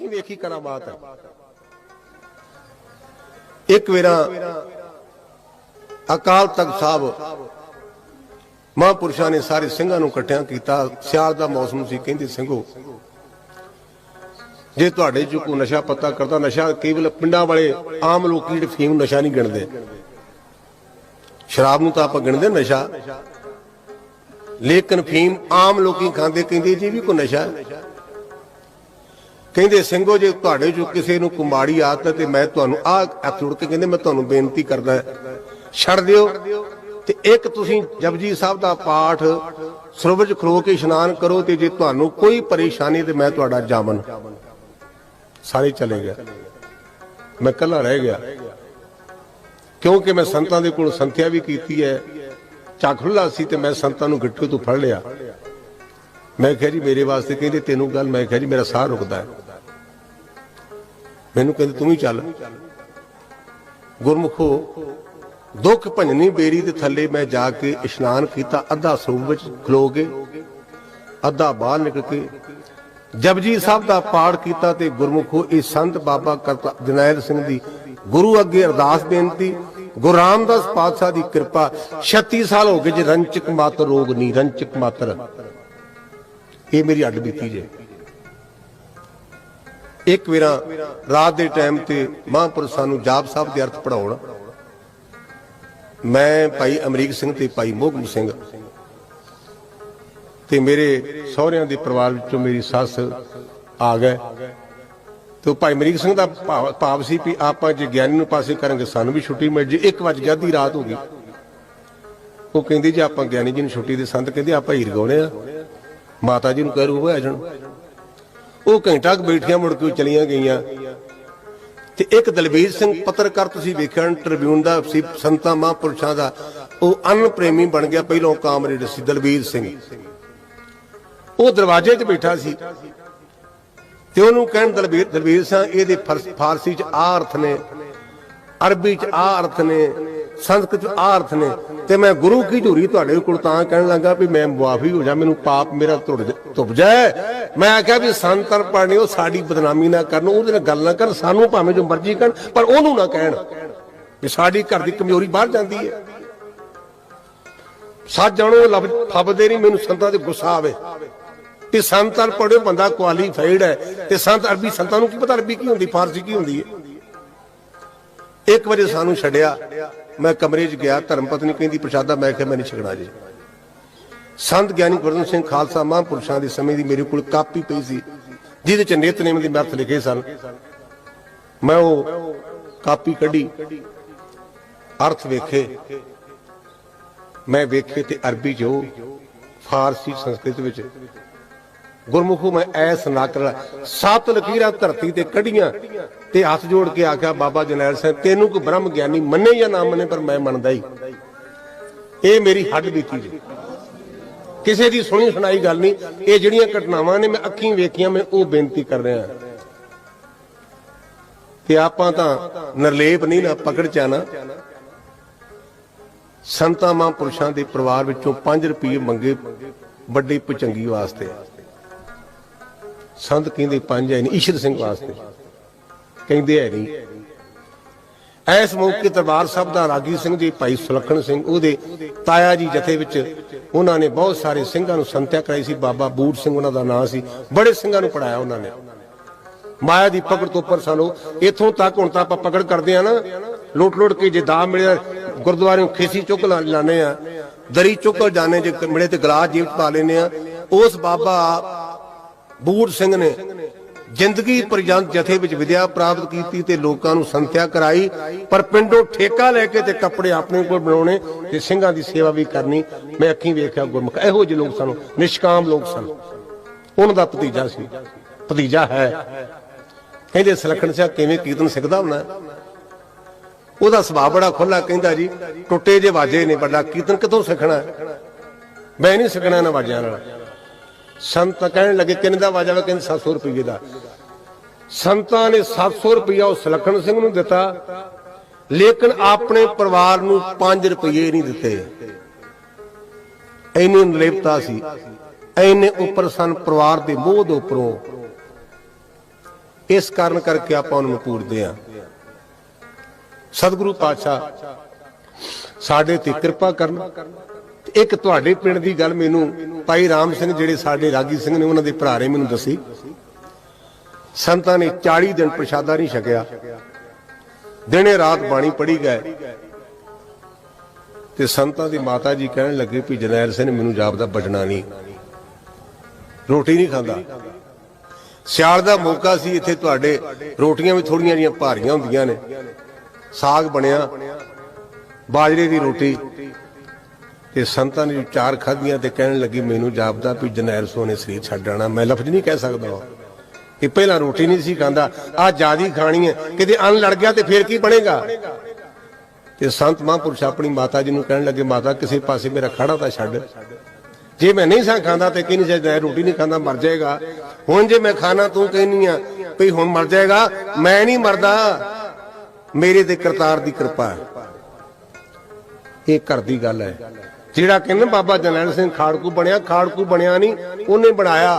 अखी वेखी करामात है। एक वेरा अकाल तख्त साहब महापुरुषों ने सारे सिंघां नूं इकट्ठियां कीता। सियाल दा मौसम सी, कहंदे सिंघो जे तुहाडे चों कोई नशा पता करदा, नशा केवल पिंडां वाले आम लोग जिहड़े फीम नशा नहीं गिणदे, शराब नूं तां आपां गिणदे नशा, लेकिन फीम आम लोग खांदे, कहंदे जी भी कोई नशा। कहंदे सिंघो जे तुहाडे चों किसी नूं कोई माड़ी आदत ते मैं तुहानूं हत्थ जोड़ के कहंदे मैं तुहानूं बेनती करदा छड्ड दिओ ते एक तुसीं जपजी साहब दा पाठ सरवज खलो के इशनान करो ते जे तुहानूं कोई परेशानी ते मैं तुहाडा जामन। सारे चले गए, मैं कल्ला रह गया, क्योंकि मैं संतां दे कोल संथਿਆ भी कीती है, झक खुला सी ते मैं संतां नूं गिट्ठे तो फड़ लिया। मैं कहा जी मेरे वास्ते, कहंदे तेनों गल, मैं कहा जी मेरा साह रुकदा है, मैनूं कहंदे तूं ही चल। गुरमुखो दुख भंजनी बेरी दे थले मैं जाके इशनान किया, अद्धा सरੂਪ विच खलो के अद्धा बाहर निकल के जपजी साहब का पाठ किया ते गुरमुखो इस संत बाबा करता जरनैल सिंह दी गुरु अगे अरदास बेनती, गुरु रामदास पातशाह की कृपा। 36 साल हो गए जे रंचक मात्र रोग नहीं, रंचक मात्र ये मेरी अड बीती जे। एक वेरा रात के टाइम ते महापुरुष सानू जाप साहब के अर्थ पढ़ाउण, मैं भाई अमरीक सिंह ते भाई मोहकम सिंह ते मेरे सहुरियां दे परिवार विचों मेरी सस आ गए। तो भाई अमरीक सिंह का भाव सी भी आप जे ज्ञानी नूं पासे करांगे सानू भी छुट्टी मिल जे। 1 वज गया, अद्धी रात हो गई, वो कहंदी जी आप ज्ञानी जी नूं छुट्टी दे, संत कहंदे आप हीर गाउणे आ, माता जी नूं कह रू आ जाण। वो घंटा बैठियां मुड़ के चलियां गईयां ते एक दलबीर सिंह पत्रकार तुसीं वेखिआ ट्रिब्यून दा सी, संतां महापुरुषां दा, वो अन्न प्रेमी बन गया, पहलों कामरेड सी दलबीर सिंह। वो दरवाजे च बैठा सी ते ओनूं कहण दलबीर सिंह इहदे फारसी च आ अर्थ ने, अरबी च आ अर्थ ने, संस्कृत च आ अर्थ ने, ते मैं गुरु की झूरी तुहाडे कोल तां कहण लगा भी मैं मुआफी हो जा, मैनूं पाप मेरा धुप जाए। मैं आख्या भी संत अर पढ़ने साडी बदनामी ना करन, उहदे नाल गल ना करन, सानूं भावें जो मर्जी कहण पर ओनूं ना कहण भी साडी घर दी कमजोरी बाहर जांदी है। सच जाणो लफ्ज फबदे नहीं, मैनूं संतां ते गुस्सा आवे कि संत अर पढ़ियो बंदा क्वालीफाइड है ते संत अरबी, संतां नूं की पता अरबी की हुंदी, फारसी की हुंदी है। 1 बजे सानूं छड्डिया, मैं कमरे च गया, धर्म पत्नी कहंदी प्रशादा, मैं कहा मैं नहीं छकना जी। संत ज्ञानी गुरदन सिंह खालसा महापुरुषां दे समय दी मेरे कोल कापी पई सी जिहदे च नितनेम दे अर्थ लिखे सन। मैं वो कापी कढ़ी, अर्थ वेखे, मैं वेखे ते अरबी च, फारसी संस्कृत विच गुरमुखो मैं ऐस नाकर 7 लकीरां धरती ते कढ़ियां ते हथ जोड़ के आख्या बाबा जरनैल सिंह तेनू कोई ब्रह्म ज्ञानी मने या ना मने पर मैं मनदा ही। ये मेरी हड बीती जी, किसी की सुनी सुनाई गल नहीं, ये जिहड़ियां घटनावां ने मैं अखीं वेखियां, मैं वो बेनती कर रहा कि आपां तां निर्लेप नहीं ना पकड़ च आना। संतां महापुरुषां दे परिवार विचों 5 रुपये मंगे बड़ी भुचंगी वास्ते, संत कहंदे 5 है नहीं, ईशर सिंह वास्ते कहंदे है नहीं। इस मौके दरबार साहब दा रागी सिंह जी भाई सुलखन सिंह उहदे ताया जी जथे विच उन्होंने बहुत सारे सिंघां नूं संथਿਆ कराई सी। बाबा बूट सिंह उन्हां दा नाम सी, बड़े सिंघां नूं पढ़ाया उन्होंने। माया दी पकड़ तो उपर सानू इथों तक हुण तां आपां पकड़ करदे आ ना, लुट लुट के जे दा मिले गुरुद्वारे खीसी चुक लाने आ, दरी चुक जाने, जे मिले ते गिलास जेब च पा लेने आ। उस बाबा बूट सिंह ने जिंदगी पर्यंत जथे विच विद्या प्राप्त की ते लोकां नूं संथਿਆ कराई, पर पिंडों ठेका लैके ते कपड़े अपने कोल बनाउणे ते सिंघां दी सेवा भी करनी। मैं अखीं वेखिआ गुरमुख इहो जिहे लोग सन, निष्काम लोग सन। उन्हां दा भतीजा सी, भतीजा है, कहंदे सुलखन सिंह किवें कीर्तन सिखदा हुंदा, ਉਹਦਾ ਸੁਭਾਅ बड़ा खुला, कहंदा जी टुटे जे वाजे ने, बड़ा कीर्तन कितों सिखना, मैं नहीं सिखना इन्हां वाजियां नाल। संत कहण लगे किन्ने दा वाजा वा, कहंदे 700 रुपये दा। संतां ने 700 रुपया उस सुलखन सिंह नूं दिता, लेकिन अपने परिवार नूं 5 रुपये नहीं दिते। इन्नी निर्लिप्तता सी, इन्ने उपर सन परिवार दे मोह दे उपरों। इस कारण करके आप उन्होंने पूजते हैं। सतगुरु पातशाह साडे ते कृपा करन। एक तुहाडे पिंड दी गल मैनू भाई राम सिंह जिहड़े साडे रागी सिंह ने उन्हां दे भरा ने मैनू दसी, संतां ने 40 दिन प्रसादा नहीं छकिया, दिने रात बाणी पढ़ी गए ते संतां दी माता जी कहण लगे भी जरनैल सिंह मैनू जापदा बचना नहीं, रोटी नहीं खांदा। सियाल दा मौका सी, इत्थे तुहाडे रोटियां भी थोड़ियां जिहियां भारियां हुंदियां ने, साग बनिया बाजरे दी रोटी ते संतां ने 4 खाधियां ते कहण लगी मैनू जापदा भी जरनैल सिंह ने शरीर छड्ड जाना। मैं लफ्ज नहीं कह सकदा कि पहला रोटी नहीं सी खांदा, आ ज्यादा खानी है, किते अन लड़ गया तो फिर की बनेगा। ते संत महापुरुष अपनी माता जी नूं कहण लगे माता किसी पासे मेरा खड़ा तां छड्ड, जे मैं नहीं सा खांदा ते कहनी जरनैल रोटी नहीं खांदा मर जाएगा, हुण जे मैं खाना तू कहनी आ भी हुण मर जाएगा, मैं नहीं मरदा, मेरे ते करतार दी कृपा है। ये घर दी गल है। जिहड़ा कहंदा बाबा जरनैल सिंह खाड़कू बनिया, खाड़कू बनिया नहीं, उन्हें बनाया।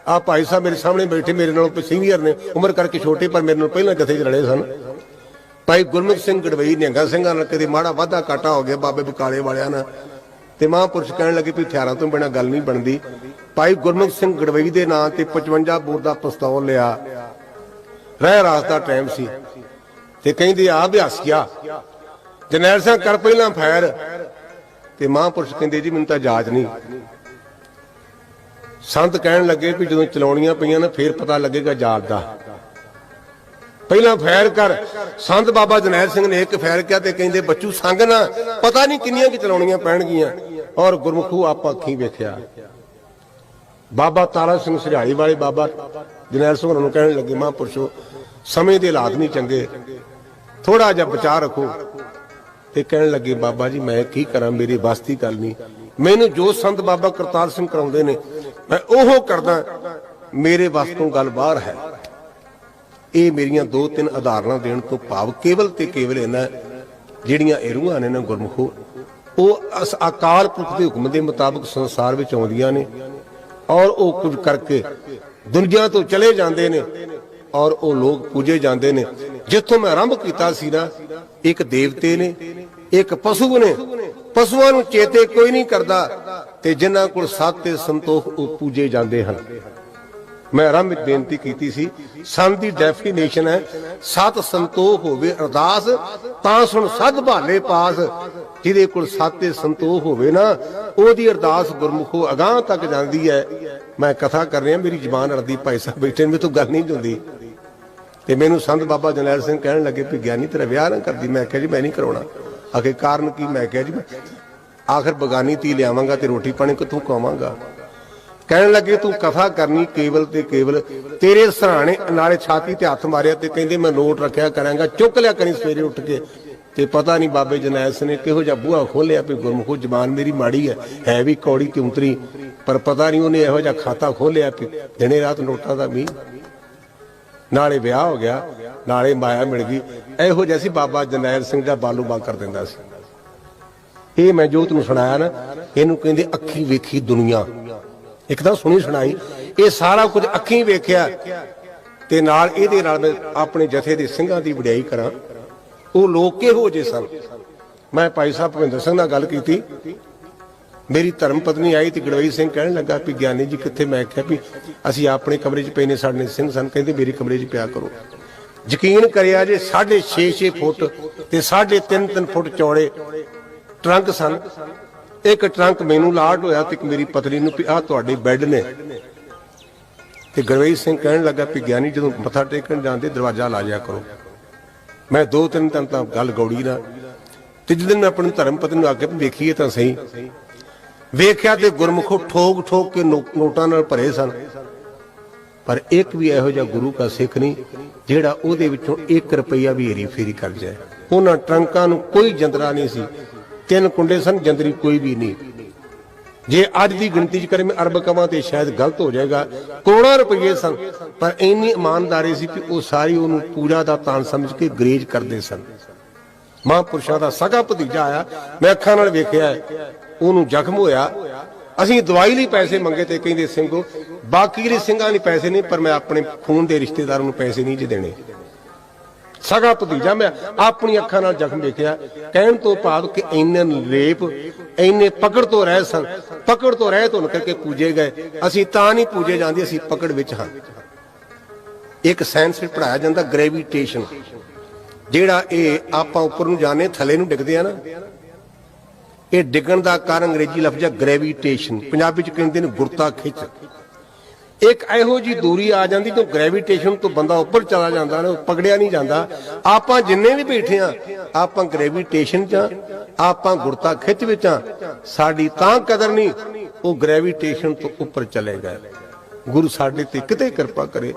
आ भाई साहब मेरे सामने बैठे, मेरे नालों सीनियर ने, उम्र करके छोटे पर मेरे नालों पहला जथे च लड़े सन। भाई गुरमुख सिंह गड़वई निहंगा सिंह नाल कदे माड़ा वाधा काटा हो गया बाबे बकाले वालियां नाल, ते महापुरुष कहण लगे भी हथियारां तो बिना गल नहीं बनदी। भाई गुरमुख सिंह गड़वई दे नां ते 55 बोर दा पिस्तौल लिया, रह रास दा टाइम सी ते कहंदे आ बिहासिया जरनैल सिंह कर पहला फैर, ते महापुरुष कहंदे जी मैनूं तां जाच नहीं। संत कहण लगे भी जदों चलाउणियां पईयां ना फिर पता लगेगा जात दा, पहला फैर कर। संत बाबा जरनैल सिंह ने एक फैर किया ते कहंदे बच्चू संग ना, पता नहीं किन्नियां कि चलाउणियां पैणगियां। और गुरमुखू आप अखीं वेखिया बाबा तारा सिंह सिराड़ी वाले बाबा जरनैल सिंह नूं कहण लगे महापुरुषो समय दे हालात नहीं चंगे, थोड़ा जिहा बचा रखो। ते कहण लगे बाबा जी मैं की करा, मेरी बस दी गल नहीं, मैनू जो संत बाबा करतार सिंह कराउंदे ने मैं ओहो करदा, मेरे बस तो गल बाहर है। ये मेरियां 2-3 उदाहरणां देण तो भाव केवल ते केवल इन्हां जिहड़ियां ए रूहां ने ना गुरमुखो ਉਹ ਅਕਾਲ ਪੁਰਖ ਦੇ ਹੁਕਮ ਦੇ ਮੁਤਾਬਕ ਸੰਸਾਰ ਵਿੱਚ ਆਉਂਦੀਆਂ ਨੇ ਔਰ ਉਹ ਕੁਝ ਕਰਕੇ ਦੁਨੀਆ ਤੋਂ ਚਲੇ ਜਾਂਦੇ ਨੇ ਔਰ ਉਹ ਲੋਕ ਪੂਜੇ ਜਾਂਦੇ ਨੇ। ਜਿੱਥੋਂ ਮੈਂ ਆਰੰਭ ਕੀਤਾ ਸੀ ਨਾ, ਇੱਕ ਦੇਵਤੇ ਨੇ, ਇੱਕ ਪਸ਼ੂ ਨੇ, ਪਸ਼ੂਆਂ ਨੂੰ ਚੇਤੇ ਕੋਈ ਨਹੀਂ ਕਰਦਾ ਤੇ ਜਿਨ੍ਹਾਂ ਕੋਲ ਸੱਤ ਤੇ ਸੰਤੋਖ ਉਹ ਪੂਜੇ ਜਾਂਦੇ ਹਨ। मैं आरंभ में बेनती की सी, संत की डेफिनेशन है सत संतोख होवे अरदास तां सुन सद भाले पास। जिहदे कोल सत ते संतोख होवे ना ओदी अरदास गुरमुखो अगाह तक जांदी है। मैं कथा कर रहा, मेरी जबान अड़दी, भाई साहब बैठे में तो गल नहीं जुंदी ते मैनू संत बाबा जरनैल सिंह कहण लगे भी ज्ञानी तेरा विआह ना करदी। मैं कहा जी मैं नहीं कराउणा। आखिर कारण की? मैं कहा जी आखिर बगानी धी लियावांगा ते रोटी पानी कित्थों खवावांगा। कहने लगे तू कथा करनी केवल ते केवल तेरे सराहने नाले छाती ते हथ मारिया ते कहंदे मैं नोट रखिया करांगा, चुक लिया करी सवेरे उठ के। ते पता नहीं बाबे जरनैल सिंह ने किहो जिहा बूहा खोलिया भी गुरमुखो जबान मेरी माड़ी है भी कौड़ी ते उतरी, पर पता नहीं उन्हें इहो जिहा खाता खोलिया भी दिने रात नोटां दा मींह, नाले विआह हो गया नाले माया मिल गई। इहो जिहा सी बाबा जरनैल सिंह दा बालू बा कर दिंदा सी। ये मैं जो तुहानूं सुणाया ना, इहनूं कहंदे अखी वेखी दुनिया। एक तो सुनी सुनाई, ये सारा कुछ अखीं वेख्या ते नाल इहदे नाल मैं अपने जथे दे सिंघां दी वडियाई करां। वो लोग किहो जे सन। मैं भाई साहब भविंदर सिंह नाल गल कीती, मेरी धर्म पत्नी आई ते गड़वई सिंह कहण लगा भी ज्ञानी जी कित्थे? मैं कहा भी असीं अपने कमरे च पए ने, साडे सिंह सन। कहंदे मेरे कमरे च पिया करो। यकीन करिया जे 6.5 फुट ते 3.5 फुट चौड़े ट्रंक सन। एक ट्रंक मैनू लाट होया ते मेरी पत्नी नूं आ तुहाडे बैड ने। ते गड़वई सिंह कहण लगा भी ज्ञानी जदों मत्था टेकण जांदे दरवाजा ला जाया करो। मैं 2-3 दिन तां गल गौड़ी ना, तीजे दिन मैं अपनी धर्म पत्नी नूं आख्या वेखीए तां सही। वेख्या ते गुरमुखो ठोक ठोक के नोटां नाल भरे सन, पर एक भी इहो जिहा गुरु का सिख नहीं जिहड़ा उहदे विचों 1 रुपया भी हेरी फेरी कर जाए। उन्हां ट्रंकां नूं कोई जंदरा नहीं सी, 3 कुंडे सन, जंदरी कोई भी नहीं। जे अज की गिनती च करे मैं अरब कवां ते शायद गलत हो जाएगा। करोड़ों रुपये सन, पर इन्नी ईमानदारी सी कि वो सारी उन्होंने पूजा का तान समझ के गरेज करते सन। महापुरुषों का सगा भतीजा आया, मैं अखां नाल वेखिया, उन्होंने जख्म होया ਅਸੀਂ ਦਵਾਈ ਲਈ ਪੈਸੇ ਮੰਗੇ ਤੇ ਕਹਿੰਦੇ ਸਿੰਘੋ ਬਾਕੀ ਜਿਹੜੇ ਸਿੰਘਾਂ ਨੇ ਪੈਸੇ ਨਹੀਂ, ਪਰ ਮੈਂ ਆਪਣੇ ਖੂਨ ਦੇ ਰਿਸ਼ਤੇਦਾਰਾਂ ਨੂੰ ਪੈਸੇ ਨਹੀਂ ਜੇ ਦੇਣੇ। ਸਗਾ ਭਤੀਜਾ ਮੈਂ ਆਪਣੀ ਅੱਖਾਂ ਨਾਲ ਜ਼ਖਮ ਵੇਖਿਆ। ਕਹਿਣ ਤੋਂ ਭਾਵ ਕਿ ਇੰਨੇ ਲੇਪ ਇੰਨੇ ਪਕੜ ਤੋਂ ਰਹਿ ਸਨ, ਪਕੜ ਤੋਂ ਰਹਿ ਤੋਂ ਕਰਕੇ ਪੂਜੇ ਗਏ। ਅਸੀਂ ਤਾਂ ਨਹੀਂ ਪੂਜੇ ਜਾਂਦੇ, ਅਸੀਂ ਪਕੜ ਵਿੱਚ ਹਾਂ। ਇੱਕ ਸਾਇੰਸ ਵਿੱਚ ਪੜਾਇਆ ਜਾਂਦਾ ਗ੍ਰੈਵੀਟੇਸ਼ਨ, ਜਿਹੜਾ ਇਹ ਆਪਾਂ ਉੱਪਰ ਨੂੰ ਜਾਣੇ ਥੱਲੇ ਨੂੰ ਡਿੱਗਦੇ ਆ ਨਾ, ਇਹ ਡਿੱਗਣ ਦਾ ਕਾਰਨ ਅੰਗਰੇਜ਼ੀ ਲਫ਼ਜ਼ ਹੈ ਗ੍ਰੈਵੀਟੇਸ਼ਨ, ਪੰਜਾਬੀ ਚ ਕਹਿੰਦੇ ਨੇ ਗੁਰਤਾ ਖਿੱਚ। ਇੱਕ ਇਹੋ ਜੀ ਦੂਰੀ ਆ ਜਾਂਦੀ ਜੋ ਗ੍ਰੈਵੀਟੇਸ਼ਨ ਤੋਂ ਬੰਦਾ ਉੱਪਰ ਚਲਾ ਜਾਂਦਾ ਨਾ, ਪਕੜਿਆ ਨਹੀਂ ਜਾਂਦਾ। ਆਪਾਂ ਜਿੰਨੇ ਵੀ ਬੈਠੇ ਆ ਆਪਾਂ ਗ੍ਰੈਵੀਟੇਸ਼ਨ ਚ, ਆਪਾਂ ਗੁਰਤਾ ਖਿੱਚ ਵਿੱਚ ਆ। ਸਾਡੀ ਤਾਂ ਕਦਰ ਨਹੀਂ, ਉਹ ਗ੍ਰੈਵੀਟੇਸ਼ਨ ਤੋਂ ਉੱਪਰ ਚਲੇ ਗਏ। ਗੁਰੂ ਸਾਡੇ ਤੇ ਕਿਤੇ ਕਿਰਪਾ ਕਰੇ,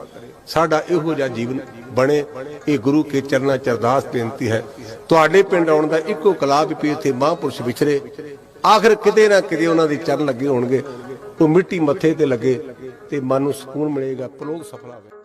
ਸਾਡਾ ਇਹੋ ਜਿਹਾ ਜੀਵਨ ਬਣੇ। ਇਹ ਗੁਰੂ ਕੇ ਚਰਨਾਂ ਚ ਅਰਦਾਸ ਬੇਨਤੀ ਹੈ। ਤੁਹਾਡੇ ਪਿੰਡ ਆਉਣ ਦਾ ਇੱਕੋ ਕਲਾਬ ਵੀ ਇੱਥੇ ਮਹਾਂਪੁਰਸ਼ ਵਿਚਰੇ, ਆਖਰ ਕਿਤੇ ਨਾ ਕਿਤੇ ਉਹਨਾਂ ਦੇ ਚਰਨ ਲੱਗੇ ਹੋਣਗੇ, ਉਹ ਮਿੱਟੀ ਮੱਥੇ ਤੇ ਲੱਗੇ ਤੇ ਮਨ ਨੂੰ ਸਕੂਨ ਮਿਲੇਗਾ, ਪਰਲੋਕ ਸਫਲ ਹੋਵੇ।